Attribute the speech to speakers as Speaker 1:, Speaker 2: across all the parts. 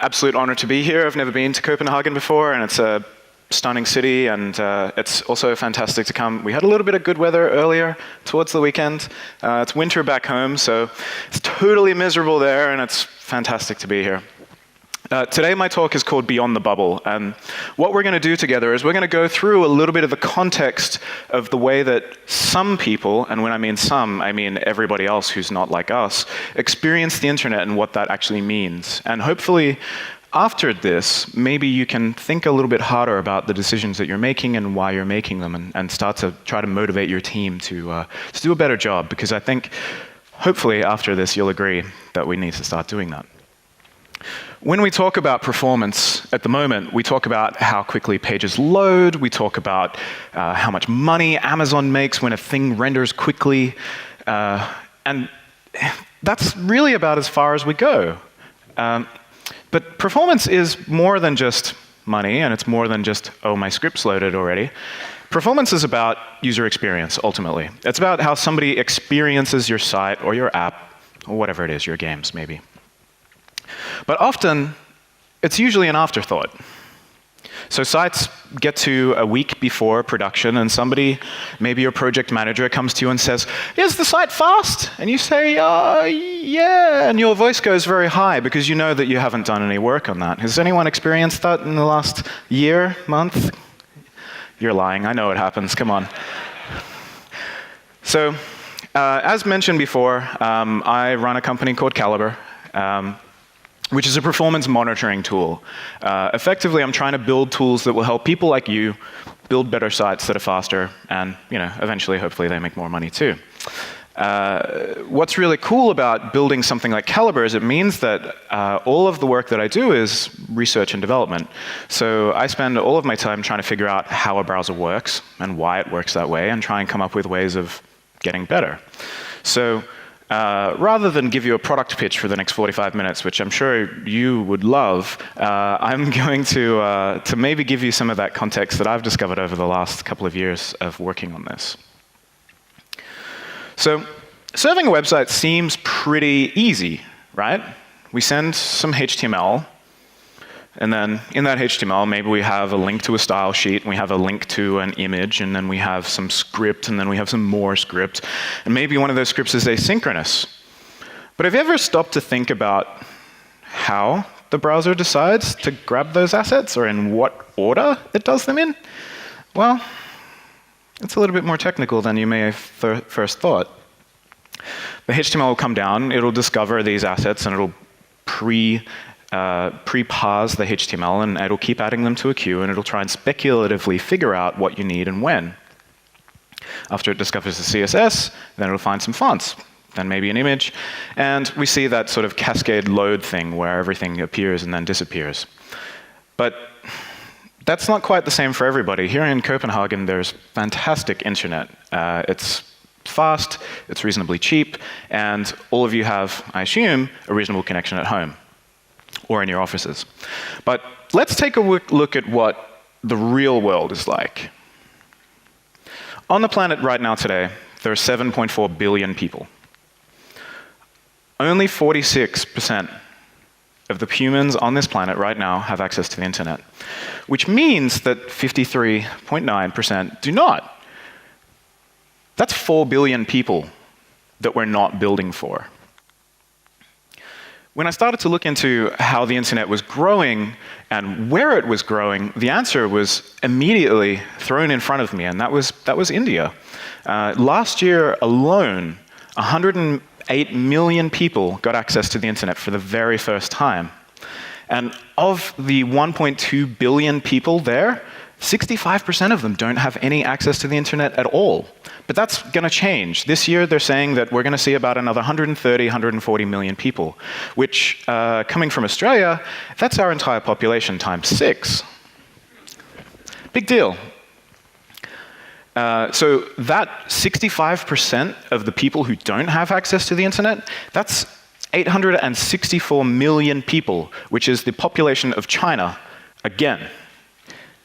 Speaker 1: absolute honor to be here. I've never been to Copenhagen before, and it's a stunning city, and it's also fantastic to come. We had a little bit of good weather earlier towards the weekend. It's winter back home, so it's totally miserable there, and it's fantastic to be here. Today my talk is called Beyond the Bubble, and what we're going to do together is we're going to go through a little bit of the context of the way that some people, and when I mean some, I mean everybody else who's not like us, experience the internet and what that actually means. And hopefully, after this, maybe you can think a little bit harder about the decisions that you're making and why you're making them, and start to try to motivate your team to do a better job, because I think, hopefully after this, you'll agree that we need to start doing that. When we talk about performance at the moment, we talk about how quickly pages load, we talk about how much money Amazon makes when a thing renders quickly, and that's really about as far as we go. But performance is more than just money, and it's more than just, oh, my script's loaded already. Performance is about user experience, ultimately. It's about how somebody experiences your site or your app, or whatever it is, your games, maybe. But often, it's usually an afterthought. So sites get to a week before production, and somebody, maybe your project manager, comes to you and says, "Is the site fast?" And you say, yeah, and your voice goes very high because you know that you haven't done any work on that. Has anyone experienced that in the last year, month? You're lying, I know it happens, come on. So, as mentioned before, I run a company called Calibre, which is a performance monitoring tool. Effectively, I'm trying to build tools that will help people like you build better sites that are faster, and eventually, hopefully, they make more money too. What's really cool about building something like Calibre is it means that all of the work that I do is research and development. So I spend all of my time trying to figure out how a browser works and why it works that way, and try and come up with ways of getting better. So rather than give you a product pitch for the next 45 minutes, which I'm sure you would love, I'm going to maybe give you some of that context that I've discovered over the last couple of years of working on this. So, serving a website seems pretty easy, right? We send some HTML, and then in that HTML, maybe we have a link to a style sheet, and we have a link to an image, and then we have some script, and then we have some more script. And maybe one of those scripts is asynchronous. But have you ever stopped to think about how the browser decides to grab those assets, or in what order it does them in? Well, it's a little bit more technical than you may have first thought. The HTML will come down, it'll discover these assets, and it'll pre-parse the HTML, and it'll keep adding them to a queue, and it'll try and speculatively figure out what you need and when. After it discovers the CSS, then it'll find some fonts, then maybe an image, and we see that sort of cascade load thing where everything appears and then disappears. But that's not quite the same for everybody. Here in Copenhagen, there's fantastic internet. It's fast, it's reasonably cheap, and all of you have, I assume, a reasonable connection at home or in your offices. But let's take a look at what the real world is like. On the planet right now today, there are 7.4 billion people. Only 46% of the humans on this planet right now have access to the internet, which means that 53.9% do not. That's 4 billion people that we're not building for. When I started to look into how the internet was growing and where it was growing, the answer was immediately thrown in front of me, and that was India. Last year alone, 108 million people got access to the internet for the very first time. And of the 1.2 billion people there, 65% of them don't have any access to the internet at all. But that's going to change. This year, they're saying that we're going to see about another 130, 140 million people, which, coming from Australia, that's our entire population times 6. Big deal. So that 65% of the people who don't have access to the internet, that's 864 million people, which is the population of China again.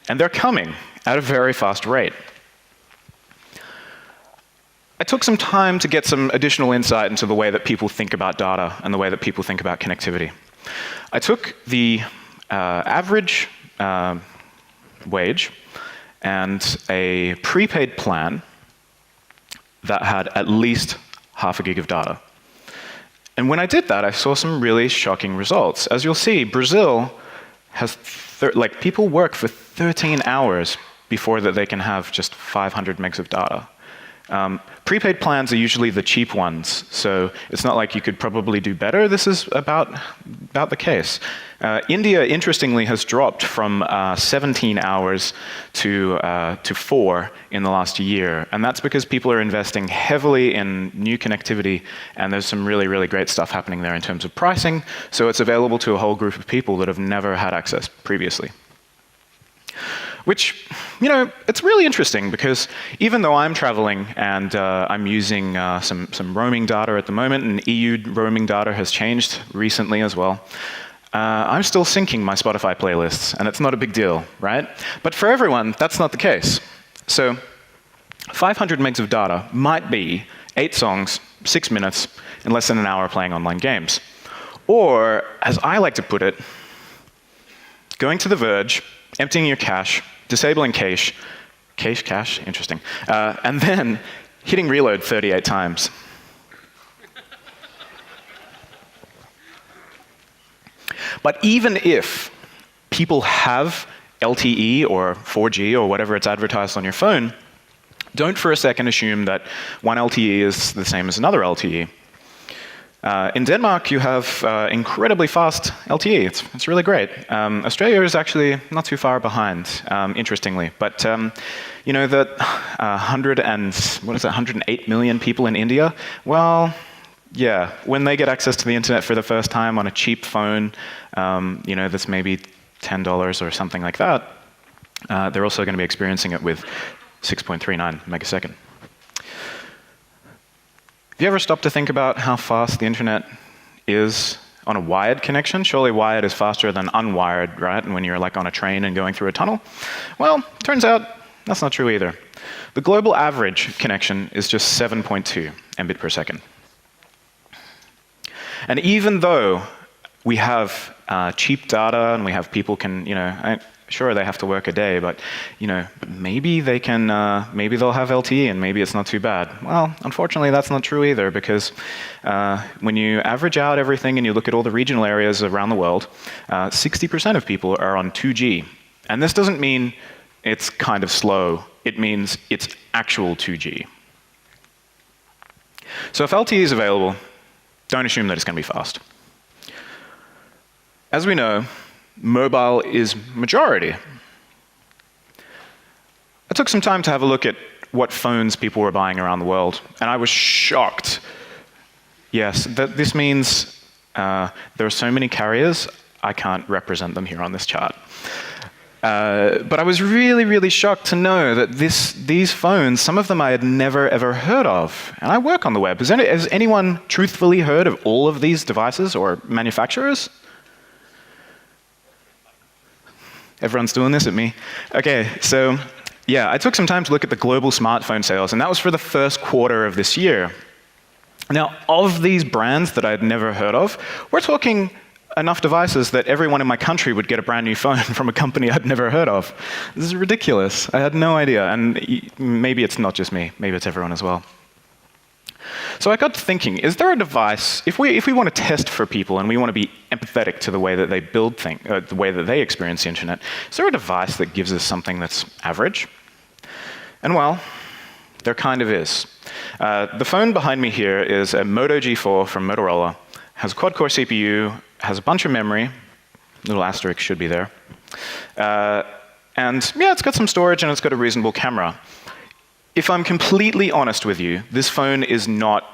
Speaker 1: And they're coming at a very fast rate. I took some time to get some additional insight into the way that people think about data and the way that people think about connectivity. I took the average wage and a prepaid plan that had at least half a gig of data. And when I did that, I saw some really shocking results. As you'll see, Brazil has, people work for 13 hours before that they can have just 500 megs of data. Prepaid plans are usually the cheap ones, so it's not like you could probably do better. This is about the case. India, interestingly, has dropped from 17 hours to 4 in the last year, and that's because people are investing heavily in new connectivity, and there's some really, really great stuff happening there in terms of pricing, so it's available to a whole group of people that have never had access previously. Which, it's really interesting because even though I'm traveling and I'm using some roaming data at the moment, and EU roaming data has changed recently as well, I'm still syncing my Spotify playlists, and it's not a big deal, right? But for everyone, that's not the case. So 500 megs of data might be 8 songs, 6 minutes, in less than an hour playing online games. Or, as I like to put it, going to the Verge, emptying your cache, disabling cache, interesting, and then hitting reload 38 times. But even if people have LTE or 4G or whatever it's advertised on your phone, don't for a second assume that one LTE is the same as another LTE. In Denmark, you have incredibly fast LTE. It's really great. Australia is actually not too far behind, interestingly. But that 108 million people in India? Well, yeah, when they get access to the internet for the first time on a cheap phone, that's maybe $10 or something like that, they're also going to be experiencing it with 6.39 megasecond. Have you ever stopped to think about how fast the internet is on a wired connection? Surely wired is faster than unwired, right? And when you're on a train and going through a tunnel? Well, turns out that's not true either. The global average connection is just 7.2 Mbit per second. And even though we have cheap data and we have people can, sure, they have to work a day, but maybe they can, maybe they'll have LTE and maybe it's not too bad. Well, unfortunately, that's not true either because when you average out everything and you look at all the regional areas around the world, 60% of people are on 2G. And this doesn't mean it's kind of slow. It means it's actual 2G. So if LTE is available, don't assume that it's going to be fast. As we know, mobile is majority. I took some time to have a look at what phones people were buying around the world, and I was shocked. Yes, this means there are so many carriers, I can't represent them here on this chart. But I was really, really shocked to know that these phones, some of them I had never, ever heard of. And I work on the web. Has anyone truthfully heard of all of these devices or manufacturers? Everyone's doing this at me. OK, so yeah, I took some time to look at the global smartphone sales, and that was for the first quarter of this year. Now, of these brands that I had never heard of, we're talking enough devices that everyone in my country would get a brand new phone from a company I'd never heard of. This is ridiculous. I had no idea. And maybe it's not just me. Maybe it's everyone as well. So I got to thinking, is there a device, if we want to test for people and we want to be empathetic to the way that they build things, the way that they experience the internet, is there a device that gives us something that's average? And well, there kind of is. The phone behind me here is a Moto G4 from Motorola. Has a quad-core CPU, has a bunch of memory, little asterisk should be there. And yeah, it's got some storage and it's got a reasonable camera. If I'm completely honest with you, this phone is not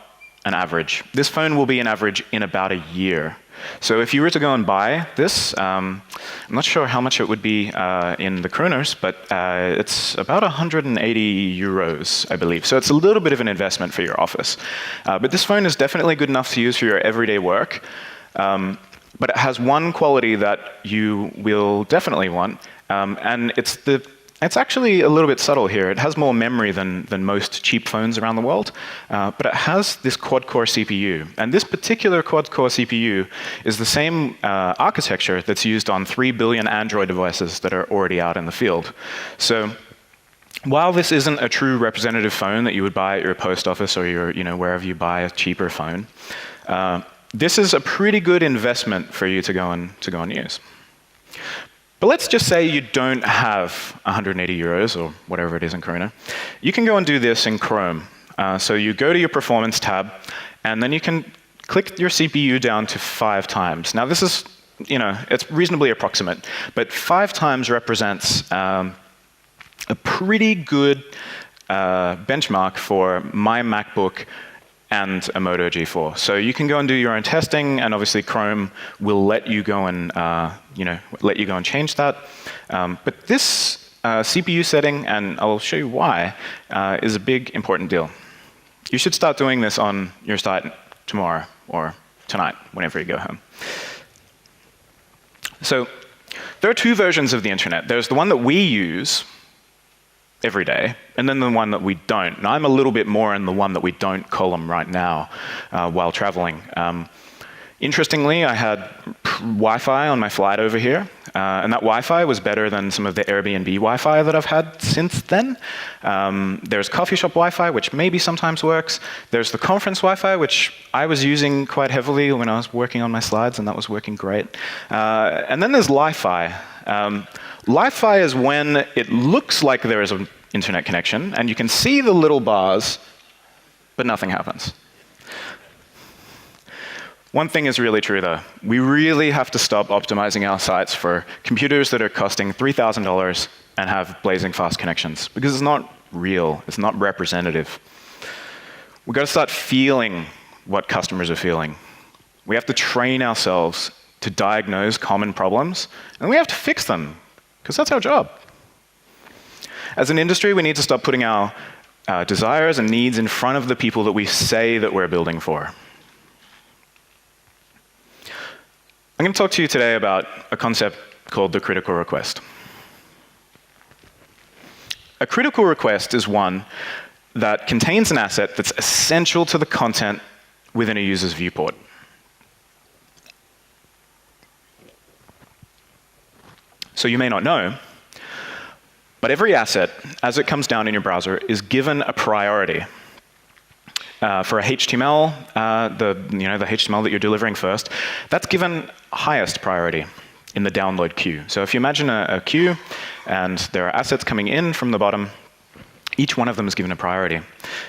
Speaker 1: an average. This phone will be an average in about a year. So if you were to go and buy this, I'm not sure how much it would be in the kroners, but it's about 180 euros, I believe. So it's a little bit of an investment for your office. But this phone is definitely good enough to use for your everyday work. But it has one quality that you will definitely want, and it's the It's actually a little bit subtle here. It has more memory than most cheap phones around the world, but it has this quad-core CPU. And this particular quad-core CPU is the same architecture that's used on 3 billion Android devices that are already out in the field. So while this isn't a true representative phone that you would buy at your post office or your, wherever you buy a cheaper phone, this is a pretty good investment for you to go and use. But let's just say you don't have 180 euros or whatever it is in Krona. You can go and do this in Chrome. So you go to your performance tab, and then you can click your CPU down to 5 times. Now this is, it's reasonably approximate, but 5 times represents a pretty good benchmark for my MacBook and a Moto G4. So you can go and do your own testing, and obviously Chrome will let you go and change that. But this CPU setting, and I'll show you why, is a big important deal. You should start doing this on your site tomorrow or tonight, whenever you go home. So there are 2 versions of the internet. There's the one that we use every day, and then the one that we don't. And I'm a little bit more in the one that we don't column right now while traveling. Interestingly, I had Wi-Fi on my flight over here, and that Wi-Fi was better than some of the Airbnb Wi-Fi that I've had since then. There's coffee shop Wi-Fi, which maybe sometimes works. There's the conference Wi-Fi, which I was using quite heavily when I was working on my slides, and that was working great. And then there's Li-Fi. Li-Fi is when it looks like there is an internet connection, and you can see the little bars, but nothing happens. One thing is really true, though. We really have to stop optimizing our sites for computers that are costing $3,000 and have blazing fast connections, because it's not real. It's not representative. We've got to start feeling what customers are feeling. We have to train ourselves to diagnose common problems, and we have to fix them, because that's our job. As an industry, we need to stop putting our desires and needs in front of the people that we say that we're building for. I'm going to talk to you today about a concept called the critical request. A critical request is one that contains an asset that's essential to the content within a user's viewport. So you may not know, but every asset, as it comes down in your browser, is given a priority. For a HTML, the HTML that you're delivering first, that's given highest priority in the download queue. So if you imagine a queue, and there are assets coming in from the bottom, each one of them is given a priority.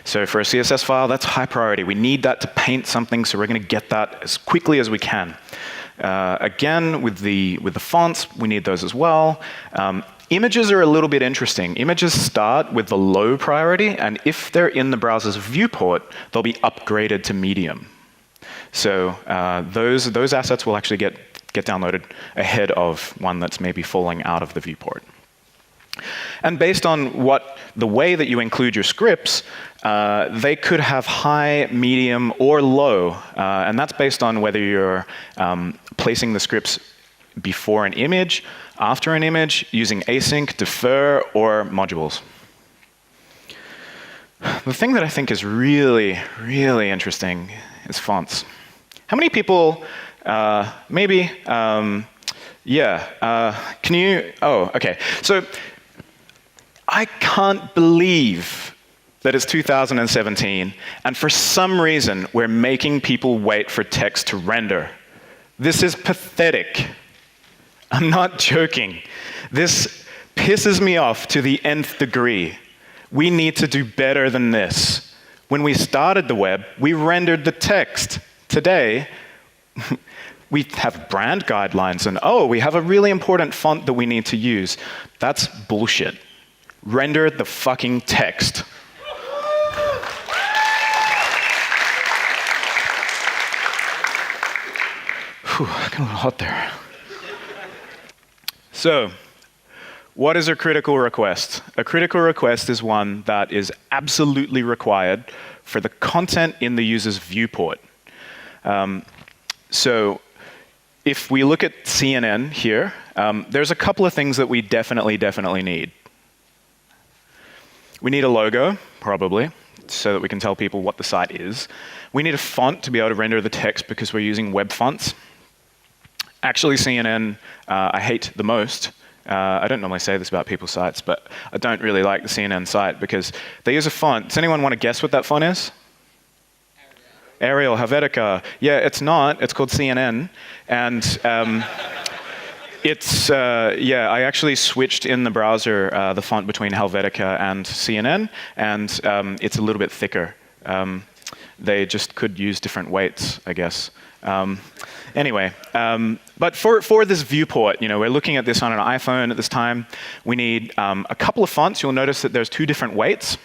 Speaker 1: So for a CSS file, that's high priority. We need that to paint something, so we're going to get that as quickly as we can. Again, with the fonts, we need those as well. Images are a little bit interesting. Images start with the low priority, and if they're in the browser's viewport, they'll be upgraded to medium. So those assets will actually get downloaded ahead of one that's maybe falling out of the viewport. And based on the way that you include your scripts, they could have high, medium, or low. And that's based on whether you're placing the scripts before an image, after an image, using async, defer, or modules. The thing that I think is really, really interesting is fonts. How many people, can you, okay. So I can't believe that it's 2017, and for some reason, we're making people wait for text to render. This is pathetic. I'm not joking. This pisses me off to the nth degree. We need to do better than this. When we started the web, we rendered the text. Today, we have brand guidelines and, we have a really important font that we need to use. That's bullshit. Render the fucking text. Whew, got a little hot there. So, what is a critical request? A critical request is one that is absolutely required for the content in the user's viewport. So, if we look at CNN here, there's a couple of things that we definitely need. We need a logo, probably, so that we can tell people what the site is. We need a font to be able to render the text because we're using web fonts. Actually, CNN, I hate the most. I don't normally say this about people's sites, but I don't really like the CNN site because they use a font. Does anyone want to guess what that font is? Arial, Helvetica. Yeah, it's not. It's called CNN. And I actually switched in the browser the font between Helvetica and CNN, and it's a little bit thicker. They just could use different weights, I guess. Anyway, but for this viewport, we're looking at this on an iPhone at this time. We need a couple of fonts. You'll notice that there's 2 different weights.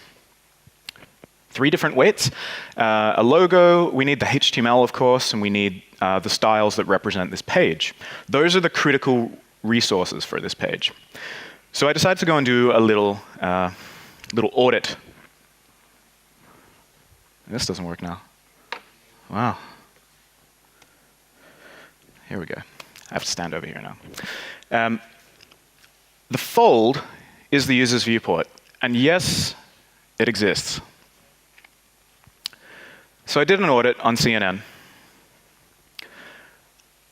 Speaker 1: 3 different weights. A logo, we need the HTML, of course, and we need the styles that represent this page. Those are the critical resources for this page. So I decided to go and do a little audit. This doesn't work now. Wow. Here we go. I have to stand over here now. The fold is the user's viewport. And yes, it exists. So I did an audit on CNN,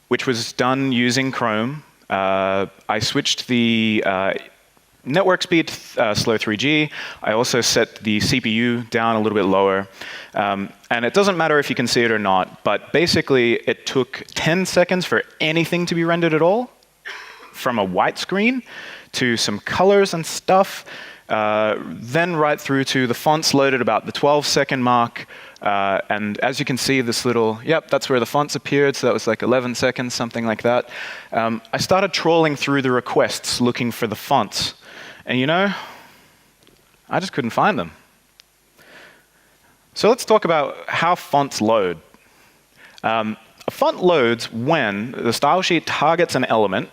Speaker 1: which was done using Chrome. I switched the network speed slow 3G. I also set the CPU down a little bit lower. And it doesn't matter if you can see it or not, but basically it took 10 seconds for anything to be rendered at all, from a white screen to some colors and stuff, then right through to the fonts loaded about the 12-second mark. And as you can see, this little, that's where the fonts appeared, so that was like 11 seconds, something like that. I started trawling through the requests looking for the fonts. And I just couldn't find them. So let's talk about how fonts load. A font loads when the style sheet targets an element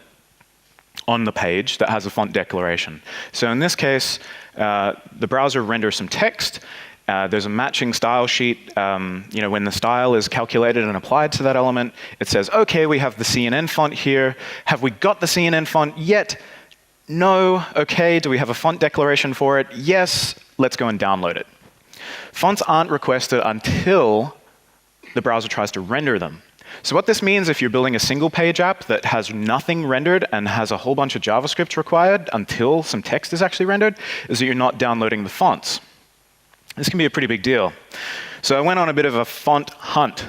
Speaker 1: on the page that has a font declaration. So in this case, the browser renders some text. There's a matching style sheet. When the style is calculated and applied to that element, it says, OK, we have the CNN font here. Have we got the CNN font yet? No. OK, do we have a font declaration for it? Yes. Let's go and download it. Fonts aren't requested until the browser tries to render them. So what this means, if you're building a single-page app that has nothing rendered and has a whole bunch of JavaScript required until some text is actually rendered, is that you're not downloading the fonts. This can be a pretty big deal. So I went on a bit of a font hunt.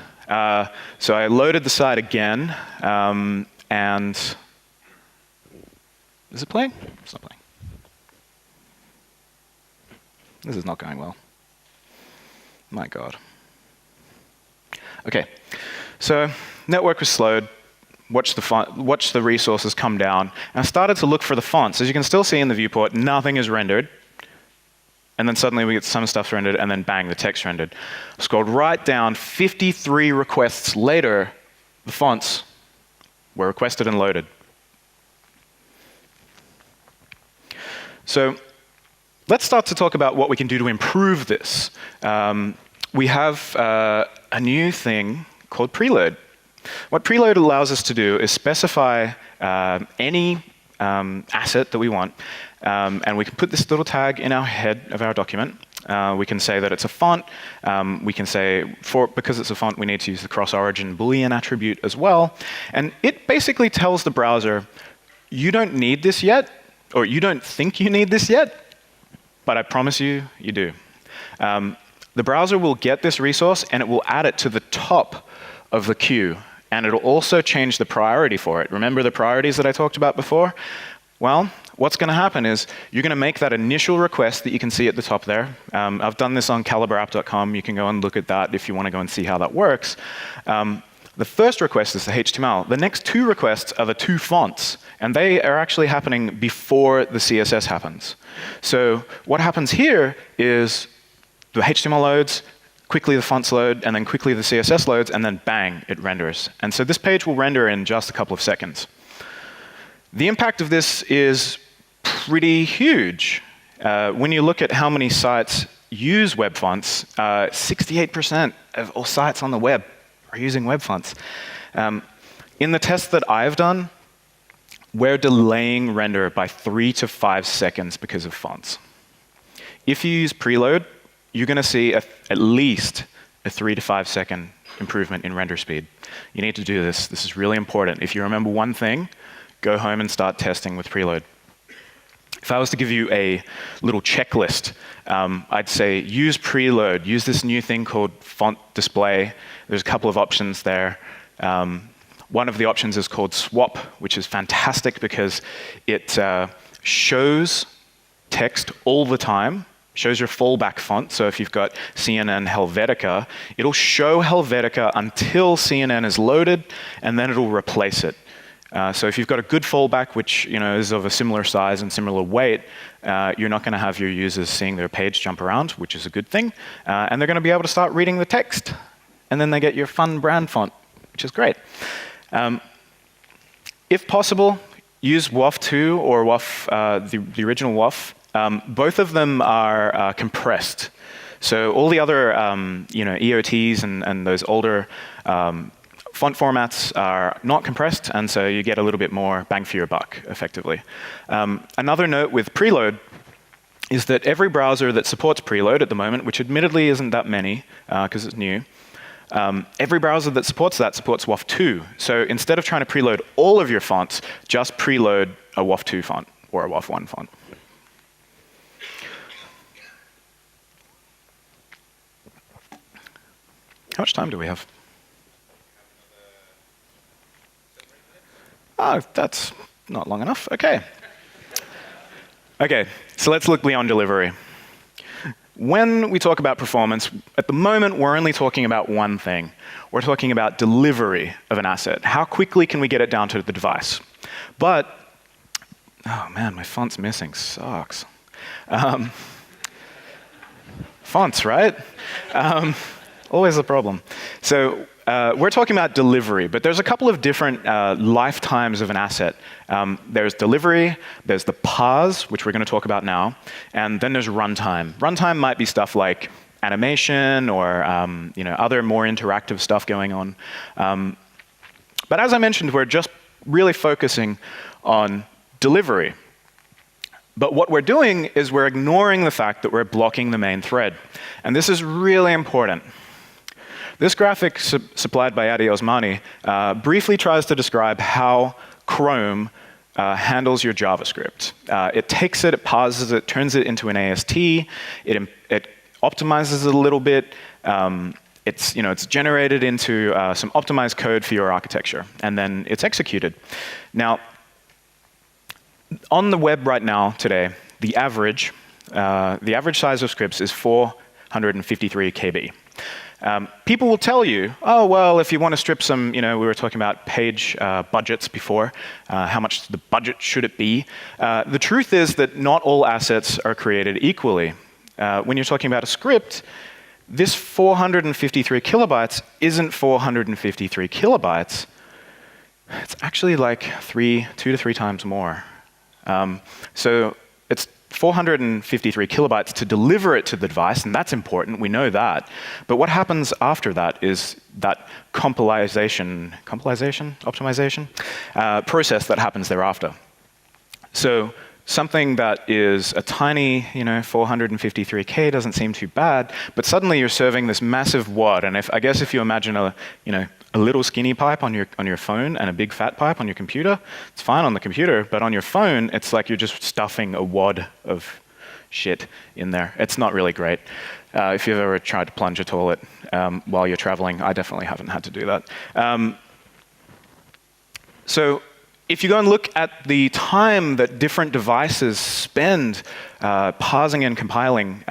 Speaker 1: So I loaded the site again, and is it playing? It's not playing. This is not going well. My God. OK. So network was slowed. Watch the resources come down. And I started to look for the fonts. As you can still see in the viewport, nothing is rendered. And then suddenly we get some stuff rendered, and then bang, the text rendered. Scrolled right down, 53 requests later, the fonts were requested and loaded. So let's start to talk about what we can do to improve this. We have a new thing called preload. What preload allows us to do is specify any asset that we want, and we can put this little tag in our head of our document. We can say that it's a font. We can say, because it's a font, we need to use the cross-origin Boolean attribute as well. And it basically tells the browser, you don't need this yet, or you don't think you need this yet, but I promise you, you do. The browser will get this resource, and it will add it to the top of the queue. And it'll also change the priority for it. Remember the priorities that I talked about before? Well, what's going to happen is you're going to make that initial request that you can see at the top there. I've done this on caliberapp.com. You can go and look at that if you want to go and see how that works. The first request is the HTML. The next 2 requests are the 2 fonts. And they are actually happening before the CSS happens. So what happens here is the HTML loads, quickly the fonts load, and then quickly the CSS loads, and then bang, it renders. And so this page will render in just a couple of seconds. The impact of this is pretty huge. When you look at how many sites use web fonts, 68% of all sites on the web are using web fonts. In the test that I've done, we're delaying render by 3 to 5 seconds because of fonts. if you use preload, you're going to see at least a 3 to 5 second improvement in render speed. You need to do this. This is really important. If you remember one thing, go home and start testing with preload. If I was to give you a little checklist, I'd say use preload. Use this new thing called font display. There's a couple of options there. One of the options is called swap, which is fantastic because it shows text all the time, shows your fallback font. So if you've got CNN Helvetica, it'll show Helvetica until CNN is loaded, and then it'll replace it. So if you've got a good fallback, which is of a similar size and similar weight, you're not going to have your users seeing their page jump around, which is a good thing. And they're going to be able to start reading the text. And then they get your fun brand font, which is great. If possible, use WAF2 or WAF, the original WAF. Both of them are compressed. So all the other EOTs and those older font formats are not compressed, and so you get a little bit more bang for your buck, effectively. Another note with preload is that every browser that supports preload at the moment, which admittedly isn't that many because it's new, every browser that supports that supports WAF2. So instead of trying to preload all of your fonts, just preload a WAF2 font or a WAF1 font. How much time do we have? Oh, that's not long enough. OK. OK, so let's look beyond delivery. When we talk about performance, at the moment, we're only talking about one thing. We're talking about delivery of an asset. How quickly can we get it down to the device? But, oh man, my font's missing. Sucks. Fonts, right? Always a problem. So we're talking about delivery, but there's a couple of different lifetimes of an asset. There's delivery, there's the parse, which we're going to talk about now, and then there's runtime. Runtime might be stuff like animation or other more interactive stuff going on. But as I mentioned, we're just really focusing on delivery. But what we're doing is we're ignoring the fact that we're blocking the main thread. And this is really important. This graphic supplied by Adi Osmani briefly tries to describe how Chrome handles your JavaScript. It takes it, it parses it, turns it into an AST, it optimizes it a little bit, it's generated into some optimized code for your architecture, and then it's executed. Now, on the web right now, today, the average size of scripts is 453 KB. People will tell you, oh, well, if you want to strip some, we were talking about page budgets before, how much the budget should it be? The truth is that not all assets are created equally. When you're talking about a script, this 453 kilobytes isn't 453 kilobytes. It's actually like 2 to 3 times more. So it's 453 kilobytes to deliver it to the device, and that's important, we know that. But what happens after that is that optimization process that happens thereafter. So something that is a tiny, 453K doesn't seem too bad, but suddenly you're serving this massive wad. And I guess if you imagine a little skinny pipe on your phone and a big fat pipe on your computer, it's fine on the computer, but on your phone, it's like you're just stuffing a wad of shit in there. It's not really great. If you've ever tried to plunge a toilet while you're traveling, I definitely haven't had to do that. So if you go and look at the time that different devices spend parsing and compiling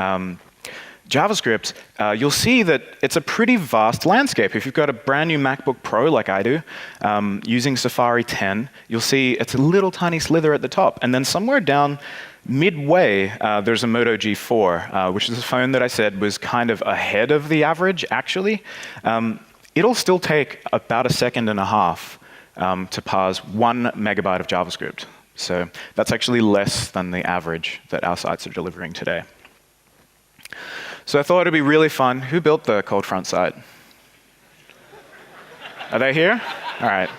Speaker 1: JavaScript, you'll see that it's a pretty vast landscape. If you've got a brand new MacBook Pro like I do, using Safari 10, you'll see it's a little tiny slither at the top. And then somewhere down midway, there's a Moto G4, which is a phone that I said was kind of ahead of the average, actually. It'll still take about 1.5 seconds to parse 1 megabyte of JavaScript. So that's actually less than the average that our sites are delivering today. So I thought it'd be really fun. Who built the ColdFront site? Are they here? All right.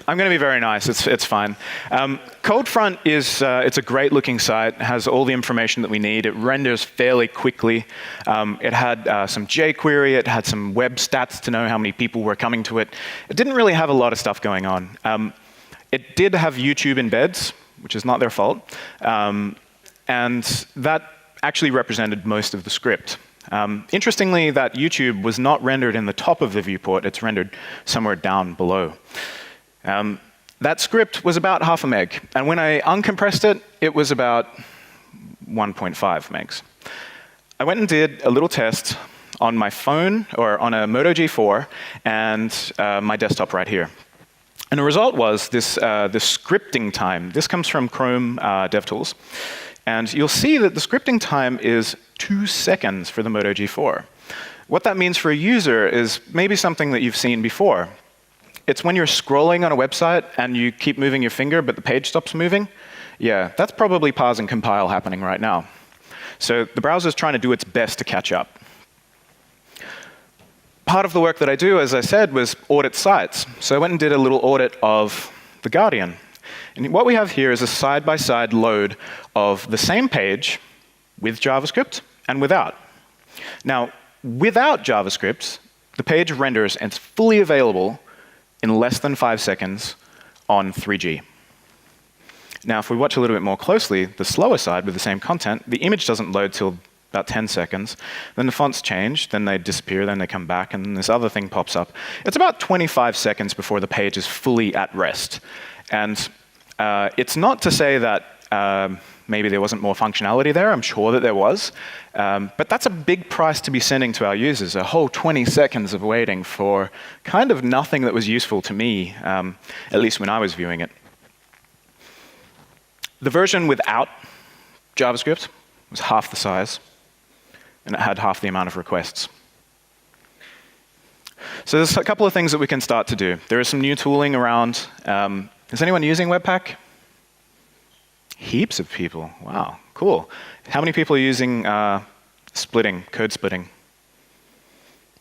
Speaker 1: I'm going to be very nice. It's fine. ColdFront is it's a great-looking site. It has all the information that we need. It renders fairly quickly. It had some jQuery. It had some web stats to know how many people were coming to it. It didn't really have a lot of stuff going on. It did have YouTube embeds, which is not their fault, and that actually represented most of the script. Interestingly, that YouTube was not rendered in the top of the viewport. It's rendered somewhere down below. That script was about 0.5 meg, and when I uncompressed it, it was about 1.5 megs. I went and did a little test on my phone, or on a Moto G4, and my desktop right here. And the result was this scripting time. This comes from Chrome DevTools. And you'll see that the scripting time is 2 seconds for the Moto G4. What that means for a user is maybe something that you've seen before. It's when you're scrolling on a website and you keep moving your finger, but the page stops moving. Yeah, that's probably pause and compile happening right now. So the browser's trying to do its best to catch up. Part of the work that I do, as I said, was audit sites. So I went and did a little audit of The Guardian. And what we have here is a side-by-side load of the same page with JavaScript and without. Now, without JavaScript, the page renders and it's fully available in less than 5 seconds on 3G. Now, if we watch a little bit more closely, the slower side with the same content, the image doesn't load till about 10 seconds. Then the fonts change, then they disappear, then they come back, and then this other thing pops up. It's about 25 seconds before the page is fully at rest. And it's not to say that maybe there wasn't more functionality there. I'm sure that there was. But that's a big price to be sending to our users, a whole 20 seconds of waiting for kind of nothing that was useful to me, at least when I was viewing it. The version without JavaScript was half the size, and it had half the amount of requests. So there's a couple of things that we can start to do. There is some new tooling around. Is anyone using Webpack? Heaps of people. Wow, cool. How many people are using splitting, code splitting?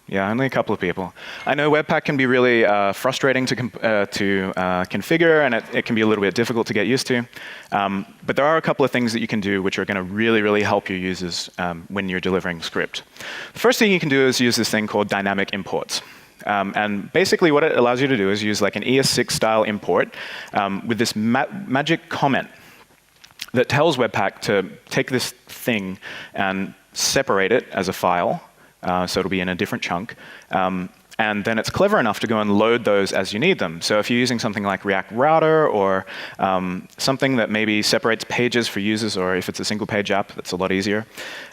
Speaker 1: Yeah, only a couple of people. I know Webpack can be really frustrating to configure, and it can be a little bit difficult to get used to. But there are a couple of things that you can do which are going to really, really help your users when you're delivering script. The first thing you can do is use this thing called dynamic imports. And basically what it allows you to do is use like an ES6 style import with this magic comment that tells Webpack to take this thing and separate it as a file. So it'll be in a different chunk. And then it's clever enough to go and load those as you need them. So if you're using something like React Router or something that maybe separates pages for users, or if it's a single page app, that's a lot easier.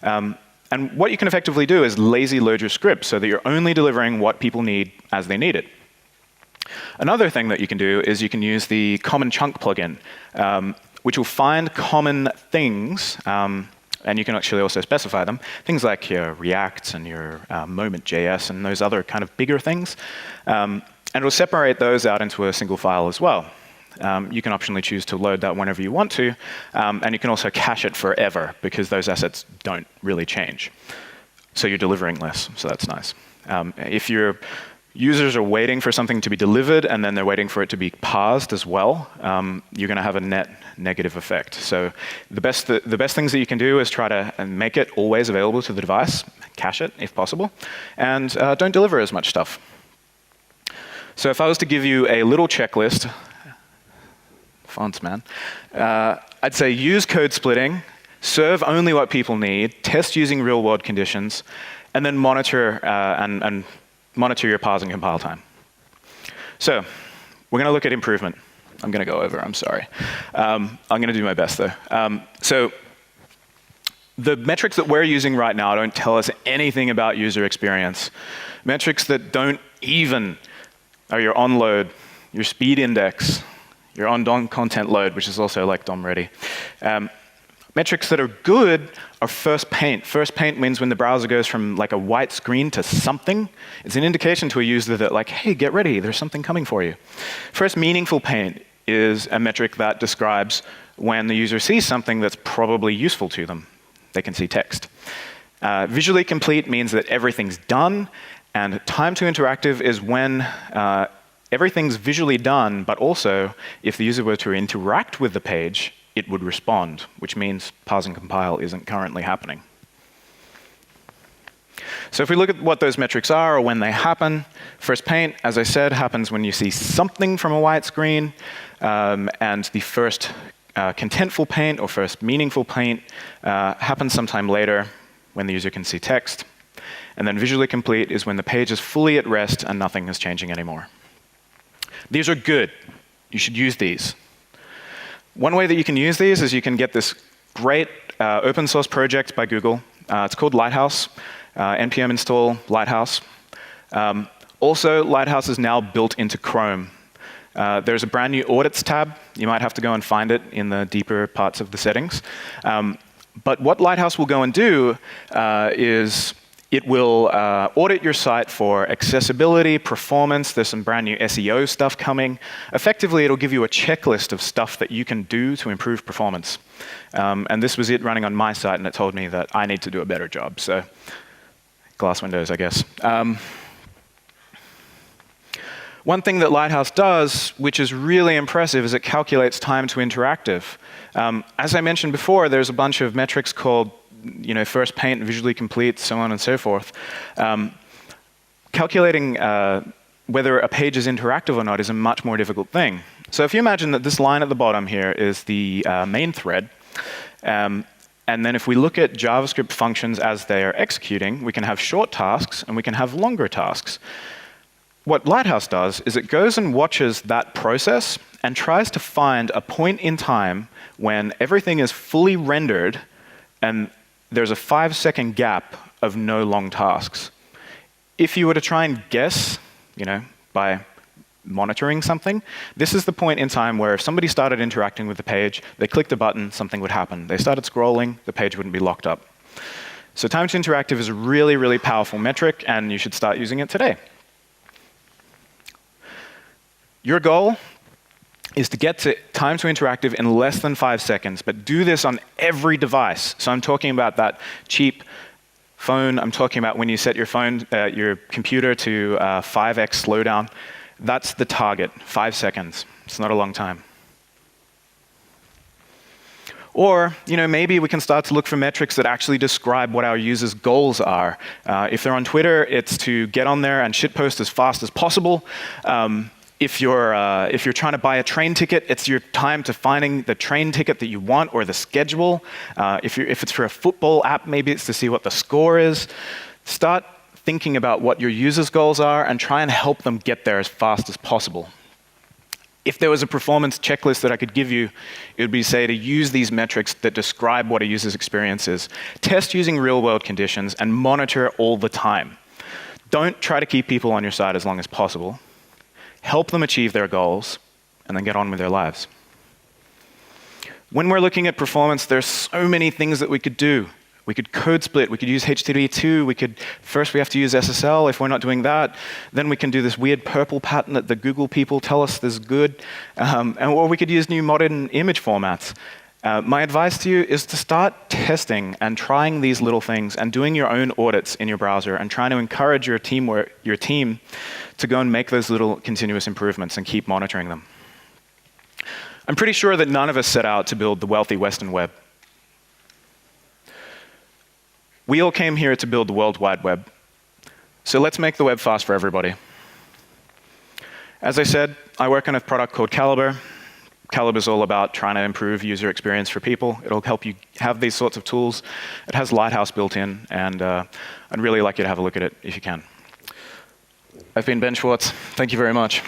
Speaker 1: And what you can effectively do is lazy load your script so that you're only delivering what people need as they need it. Another thing that you can do is you can use the common chunk plugin, which will find common things, and you can actually also specify them, things like your React and your Moment.js and those other kind of bigger things. And it'll separate those out into a single file as well. You can optionally choose to load that whenever you want to, and you can also cache it forever because those assets don't really change. So you're delivering less, so that's nice. If your users are waiting for something to be delivered and then they're waiting for it to be parsed as well, you're going to have a net negative effect. So the best things that you can do is try to make it always available to the device, cache it if possible, and don't deliver as much stuff. So if I was to give you a little checklist, fonts, man. I'd say use code splitting, serve only what people need, test using real-world conditions, and then monitor and monitor your pause and compile time. So we're going to look at improvement. I'm going to go over, I'm sorry. I'm going to do my best, though. So the metrics that we're using right now don't tell us anything about user experience. Metrics that don't even are your onload, your speed index, your on-DOM content load, which is also like DOM ready. Metrics that are good are first paint. First paint means when the browser goes from like a white screen to something, it's an indication to a user that like, hey, get ready, there's something coming for you. First meaningful paint is a metric that describes when the user sees something that's probably useful to them. They can see text. Visually complete means that everything's done, and time to interactive is when everything's visually done, but also if the user were to interact with the page, it would respond, which means parse and compile isn't currently happening. So if we look at what those metrics are or when they happen, first paint, as I said, happens when you see something from a white screen, and the first contentful paint or first meaningful paint happens sometime later when the user can see text. And then visually complete is when the page is fully at rest and nothing is changing anymore. These are good. You should use these. One way that you can use these is you can get this great open source project by Google. It's called Lighthouse. npm install Lighthouse. Also, Lighthouse is now built into Chrome. There's a brand new audits tab. You might have to go and find it in the deeper parts of the settings. But what Lighthouse will go and do is it will audit your site for accessibility, performance. There's some brand new SEO stuff coming. Effectively, it'll give you a checklist of stuff that you can do to improve performance. And this was it running on my site, and it told me that I need to do a better job. So glass windows, I guess. One thing that Lighthouse does, which is really impressive, is it calculates time to interactive. As I mentioned before, there's a bunch of metrics called first paint, visually complete, so on and so forth. Calculating whether a page is interactive or not is a much more difficult thing. So if you imagine that this line at the bottom here is the main thread, and then if we look at JavaScript functions as they are executing, we can have short tasks and we can have longer tasks. What Lighthouse does is it goes and watches that process and tries to find a point in time when everything is fully rendered and there's a 5-second gap of no long tasks. If you were to try and guess, by monitoring something, this is the point in time where if somebody started interacting with the page, they clicked a button, something would happen. They started scrolling, the page wouldn't be locked up. So time to interactive is a really, really powerful metric, and you should start using it today. Your goal is to get to time to interactive in less than 5 seconds, but do this on every device. So I'm talking about that cheap phone. I'm talking about when you set your phone, your computer to 5x slowdown. That's the target, 5 seconds. It's not a long time. Or, maybe we can start to look for metrics that actually describe what our users' goals are. If they're on Twitter, it's to get on there and shitpost as fast as possible. If you're trying to buy a train ticket, it's your time to finding the train ticket that you want or the schedule. If it's for a football app, maybe it's to see what the score is. Start thinking about what your users' goals are and try and help them get there as fast as possible. If there was a performance checklist that I could give you, it would be, say, to use these metrics that describe what a user's experience is. Test using real-world conditions and monitor all the time. Don't try to keep people on your site as long as possible. Help them achieve their goals, and then get on with their lives. When we're looking at performance, there's so many things that we could do. We could code split, we could use HTTP2, first we have to use SSL. If we're not doing that, then we can do this weird purple pattern that the Google people tell us is good. Or we could use new modern image formats. My advice to you is to start testing and trying these little things and doing your own audits in your browser and trying to encourage your team to go and make those little continuous improvements and keep monitoring them. I'm pretty sure that none of us set out to build the wealthy Western web. We all came here to build the World Wide Web. So let's make the web fast for everybody. As I said, I work on a product called Calibre. Calibre is all about trying to improve user experience for people. It'll help you have these sorts of tools. It has Lighthouse built in, and I'd really like you to have a look at it if you can. I've been Ben Schwarz. Thank you very much.